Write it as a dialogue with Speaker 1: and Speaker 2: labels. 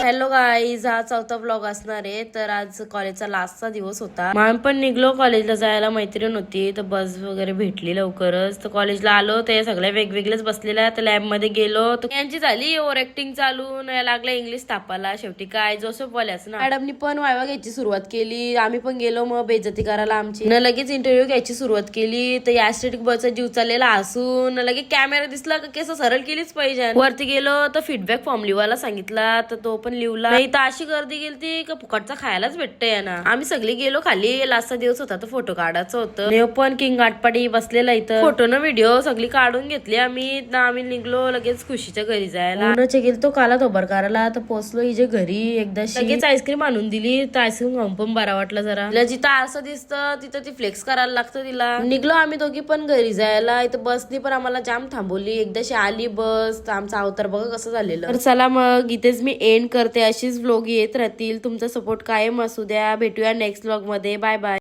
Speaker 1: Hello guys, हा चौथा blog असणार आहे. तर आज कॉलेजचा लास्टचा दिवस होता. आम्ही पण निघलो कॉलेजला जायला. मैत्रीण होती तर बस वगैरे भेटली लवकरच. तर कॉलेजला आलो ते सगळ्या वेगवेगळेच बसलेल्या. तर लॅब मध्ये गेलो तर यांची झाली ओव्हर ऍक्टिंग चालू. लागला इंग्लिश तापाला. शेवटी काय जोसेफ बोलायचं ना. मॅडमनी पण वायवा घ्यायची सुरुवात केली. आम्ही पण गेलो मग बेइज्जती करायला आमची. न लगेच इंटरव्ह्यू घ्यायची सुरुवात केली. तर या एस्थेटिक बसचा जीव चाललेला हसून लगेच कॅमेरा दिसला की केस सरळ केलीच पाहिजे. वरती गेलो तर फीडबॅक फॉर्म लिवायला सांगितला. तर तो पण लिवला. नाही तर अशी गर्दी गेलती का फुकटचा खायलाच भेटतंय ना. आम्ही सगळे गेलो खाली. लास्टचा दिवस होता तर फोटो काढायचं होतं. नेव पण किंग आटपाडी बसलेला इथं. फोटो न व्हिडिओ सगळी काढून घेतली आम्ही निघलो लगेच खुशीच्या घरी जायला. उन्हाचे गेलतो काला धोबर करायला. तर पोहोचलो हिजे घरी. एकदा लगेच आईस्क्रीम आणून दिली. तर आईस्क्रीम खाऊन पण बरा वाटला जरा. तिला जिथं आरसं दिसतं तिथं ती फ्लेक्स करायला लागतं तिला. निघलो आम्ही दोघी पण घरी जायला. इथं बसनी पण आम्हाला जाम थांबवली. एकदाशी आली बस. आमचा अवतार बघा कसं झालेलं. तर चला मग इथेच मी एंड करते. अशीच व्लॉग येत राहतील. तुमचा सपोर्ट कायम असू द्या. भेटूया नेक्स्ट व्लॉग मध्ये. Bye bye.